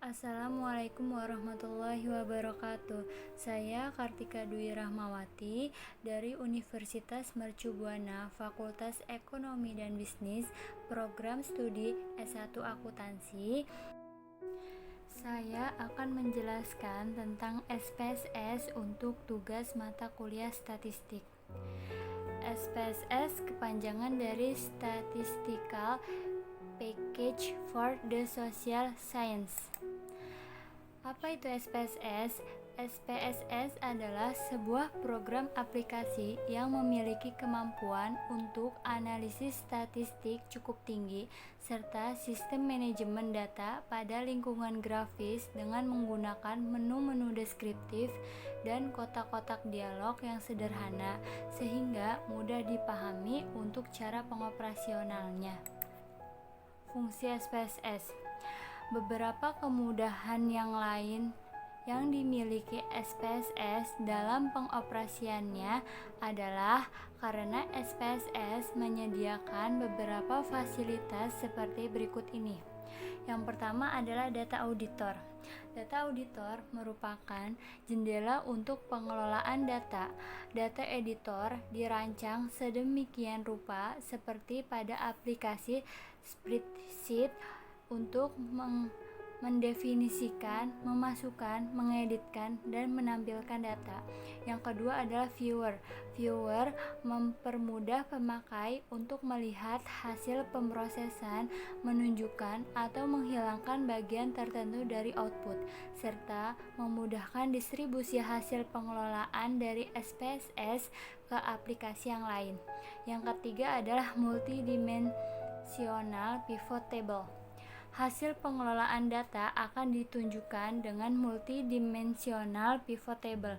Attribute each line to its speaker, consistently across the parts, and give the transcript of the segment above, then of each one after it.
Speaker 1: Assalamualaikum warahmatullahi wabarakatuh. Saya Kartika Dwi Rahmawati dari Universitas Mercu Buana, Fakultas Ekonomi dan Bisnis, Program Studi S1 Akuntansi. Saya akan menjelaskan tentang SPSS untuk tugas mata kuliah statistik. SPSS kepanjangan dari Statistical Package for the Social Science. Apa itu SPSS? SPSS adalah sebuah program aplikasi yang memiliki kemampuan untuk analisis statistik cukup tinggi serta sistem manajemen data pada lingkungan grafis dengan menggunakan menu-menu deskriptif dan kotak-kotak dialog yang sederhana sehingga mudah dipahami untuk cara pengoperasionalnya. Fungsi SPSS. Beberapa kemudahan yang lain yang dimiliki SPSS dalam pengoperasiannya adalah karena SPSS menyediakan beberapa fasilitas seperti berikut ini. Yang pertama adalah data auditor. Data auditor merupakan jendela untuk pengelolaan data. Data editor dirancang sedemikian rupa seperti pada aplikasi spreadsheet untuk mendefinisikan, memasukkan, mengeditkan, dan menampilkan data. Yang kedua adalah viewer. Viewer mempermudah pemakai untuk melihat hasil pemrosesan, menunjukkan atau menghilangkan bagian tertentu dari output, serta memudahkan distribusi hasil pengelolaan dari SPSS ke aplikasi yang lain. Yang ketiga adalah multidimensional pivot table. Hasil pengelolaan data akan ditunjukkan dengan multidimensional pivot table.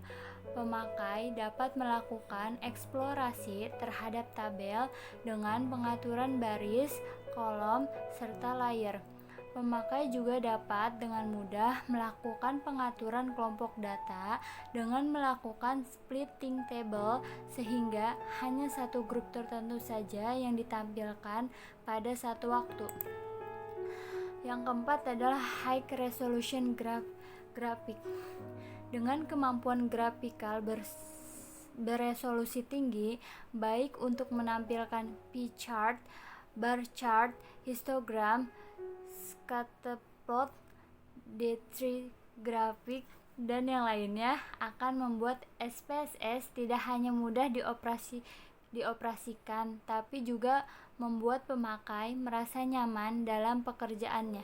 Speaker 1: Pemakai dapat melakukan eksplorasi terhadap tabel dengan pengaturan baris, kolom, serta layer. Pemakai juga dapat dengan mudah melakukan pengaturan kelompok data dengan melakukan splitting table sehingga hanya satu grup tertentu saja yang ditampilkan pada satu waktu. Yang keempat adalah high resolution grafik. Dengan kemampuan grafikal beresolusi tinggi, baik untuk menampilkan pie chart, bar chart, histogram, scatterplot, D3 grafik, dan yang lainnya akan membuat SPSS tidak hanya mudah dioperasikan, tapi juga membuat pemakai merasa nyaman dalam pekerjaannya.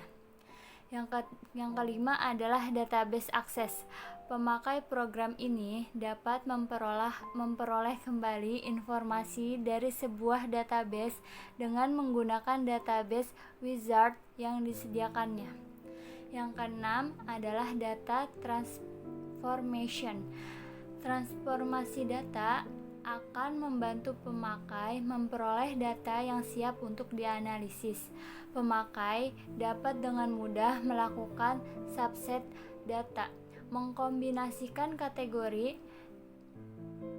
Speaker 1: Yang kelima adalah database access. Pemakai program ini dapat memperoleh kembali informasi dari sebuah database dengan menggunakan database wizard yang disediakannya. Yang keenam adalah data transformation. Transformasi data akan membantu pemakai memperoleh data yang siap untuk dianalisis. Pemakai dapat dengan mudah melakukan subset data, mengkombinasikan kategori,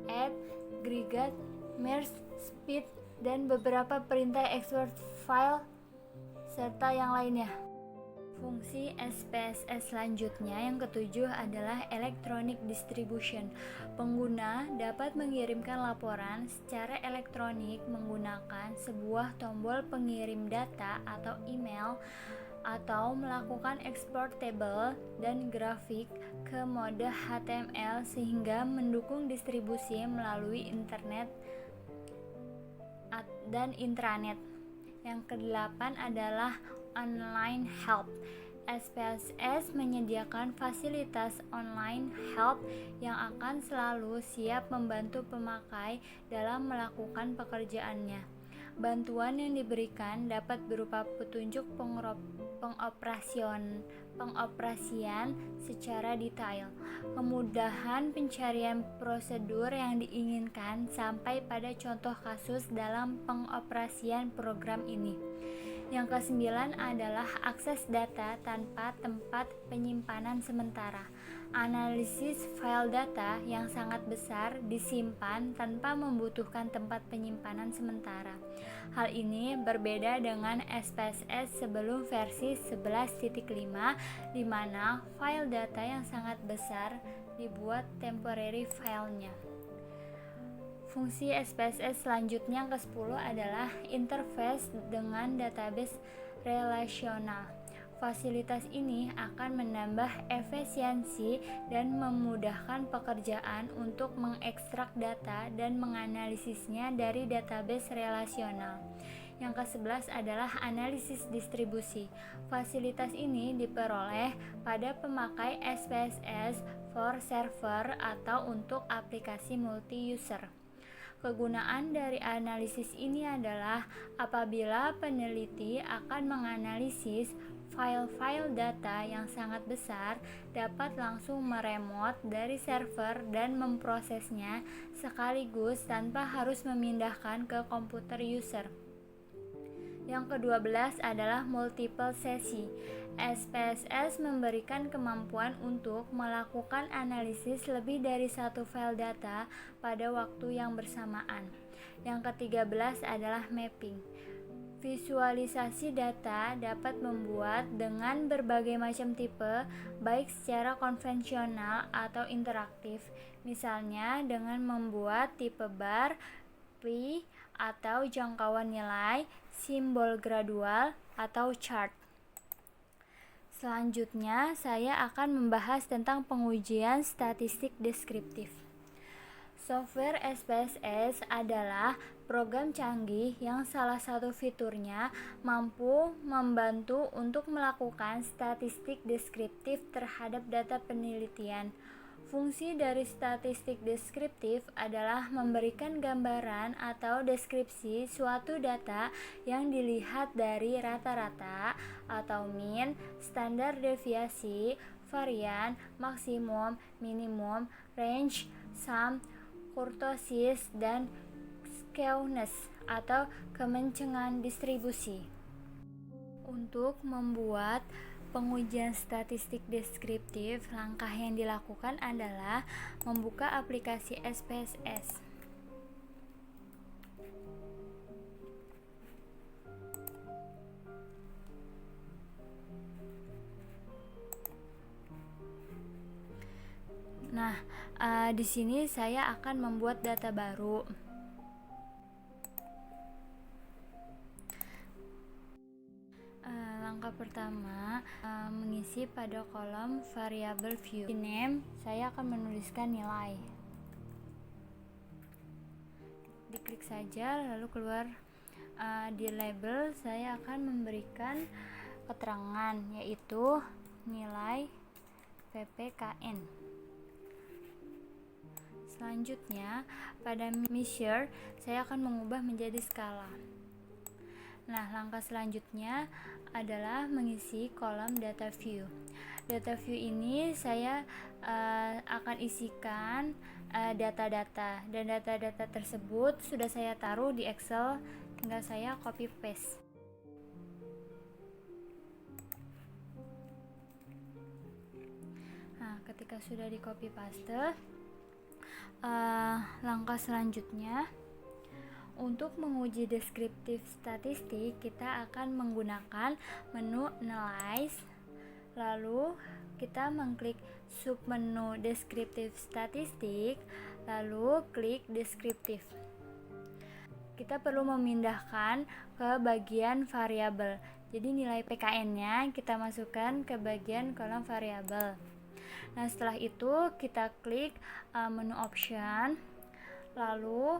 Speaker 1: add, aggregate, merge, split, dan beberapa perintah export file serta yang lainnya. Fungsi SPSS selanjutnya yang ketujuh adalah electronic distribution. Pengguna dapat mengirimkan laporan secara elektronik menggunakan sebuah tombol pengirim data atau email, atau melakukan ekspor tabel dan grafik ke mode HTML sehingga mendukung distribusi melalui internet dan intranet. Yang kedelapan adalah online help. SPSS menyediakan fasilitas online help yang akan selalu siap membantu pemakai dalam melakukan pekerjaannya. Bantuan yang diberikan dapat berupa petunjuk pengoperasian secara detail, kemudahan pencarian prosedur yang diinginkan sampai pada contoh kasus dalam pengoperasian program ini. Yang kesembilan adalah akses data tanpa tempat penyimpanan sementara. Analisis file data yang sangat besar disimpan tanpa membutuhkan tempat penyimpanan sementara. Hal ini berbeda dengan SPSS sebelum versi 11.5 di mana file data yang sangat besar dibuat temporary filenya. Fungsi SPSS selanjutnya yang ke-10 adalah interface dengan database relasional. Fasilitas ini akan menambah efisiensi dan memudahkan pekerjaan untuk mengekstrak data dan menganalisisnya dari database relasional. Yang ke-11 adalah analisis distribusi. Fasilitas ini diperoleh pada pemakai SPSS for server atau untuk aplikasi multi-user. Kegunaan dari analisis ini adalah apabila peneliti akan menganalisis file-file data yang sangat besar, dapat langsung meremote dari server dan memprosesnya sekaligus tanpa harus memindahkan ke komputer user. Yang ke-12 adalah multiple sesi. SPSS memberikan kemampuan untuk melakukan analisis lebih dari satu file data pada waktu yang bersamaan. Yang ke-13 adalah mapping. Visualisasi data dapat membuat dengan berbagai macam tipe, baik secara konvensional atau interaktif, misalnya dengan membuat tipe bar, pie, atau jangkauan nilai, simbol gradual, atau chart. Selanjutnya, saya akan membahas tentang pengujian statistik deskriptif. Software SPSS adalah program canggih yang salah satu fiturnya mampu membantu untuk melakukan statistik deskriptif terhadap data penelitian. Fungsi dari statistik deskriptif adalah memberikan gambaran atau deskripsi suatu data yang dilihat dari rata-rata atau mean, standar deviasi, varian, maksimum, minimum, range, sum, kurtosis, dan skewness atau kemencengan distribusi. Untuk membuat pengujian statistik deskriptif, langkah yang dilakukan adalah membuka aplikasi SPSS. Nah, di sini saya akan membuat data baru. Langkah pertama, mengisi pada kolom variabel view. Di name, saya akan menuliskan nilai. Diklik saja, lalu keluar. Di label, saya akan memberikan keterangan, yaitu nilai PPKN. Selanjutnya, pada measure, saya akan mengubah menjadi skala. Nah, langkah selanjutnya adalah mengisi kolom data view. Data view ini saya akan isikan data-data, dan data-data tersebut sudah saya taruh di Excel, tinggal saya copy paste. Nah, ketika sudah di copy paste, langkah selanjutnya untuk menguji deskriptif statistik, kita akan menggunakan menu Analyze, lalu kita mengklik submenu deskriptif statistik, lalu klik deskriptif. Kita perlu memindahkan ke bagian variabel. Jadi nilai PKN-nya kita masukkan ke bagian kolom variabel. Nah, setelah itu kita klik menu option, lalu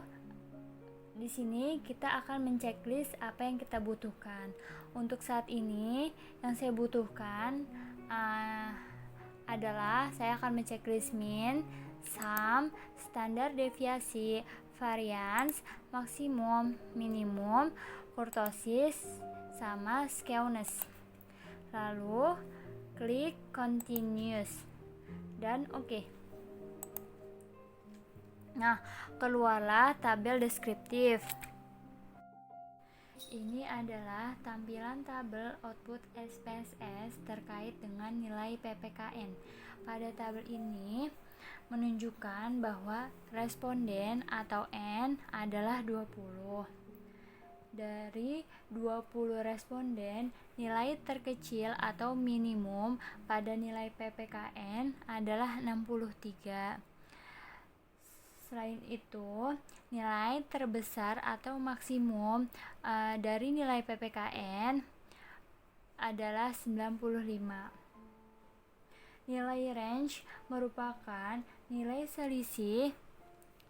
Speaker 1: di sini kita akan menceklis apa yang kita butuhkan. Untuk saat ini yang saya butuhkan adalah saya akan menceklis mean, sum, standar deviasi, variance, maksimum, minimum, kurtosis, sama skewness. Lalu klik continuous dan oke. Nah, keluarlah tabel deskriptif. Ini adalah tampilan tabel output SPSS terkait dengan nilai PPKN. Pada tabel ini menunjukkan bahwa responden atau N adalah 20. Dari 20 responden, nilai terkecil atau minimum pada nilai PPKN adalah 63. Selain itu, nilai terbesar atau maksimum dari nilai PPKN adalah 95. Nilai range merupakan nilai selisih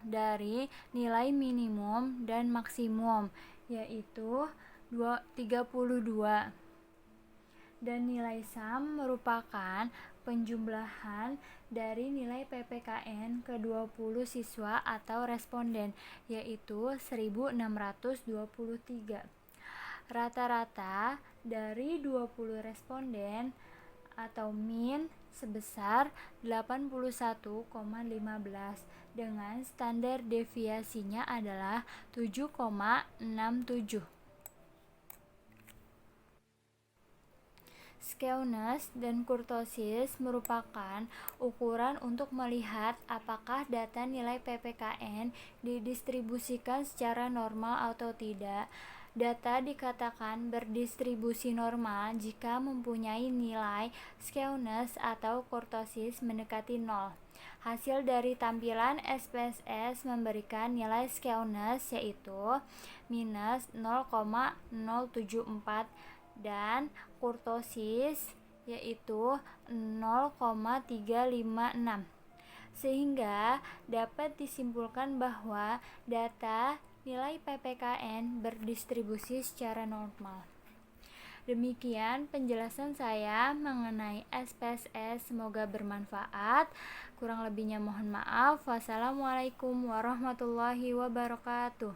Speaker 1: dari nilai minimum dan maksimum, yaitu 32. Dan nilai sum merupakan penjumlahan dari nilai PPKN ke 20 siswa atau responden, yaitu 1623. Rata-rata dari 20 responden atau min sebesar 81,15 dengan standar deviasinya adalah 7,67. Skewness dan kurtosis merupakan ukuran untuk melihat apakah data nilai PPKN didistribusikan secara normal atau tidak. Data dikatakan berdistribusi normal jika mempunyai nilai skewness atau kurtosis mendekati 0. Hasil dari tampilan SPSS memberikan nilai skewness yaitu minus 0,074 dan kurtosis yaitu 0,356. Sehingga dapat disimpulkan bahwa data nilai PPKN berdistribusi secara normal. Demikian penjelasan saya mengenai SPSS, semoga bermanfaat. Kurang lebihnya mohon maaf. Wassalamualaikum warahmatullahi wabarakatuh.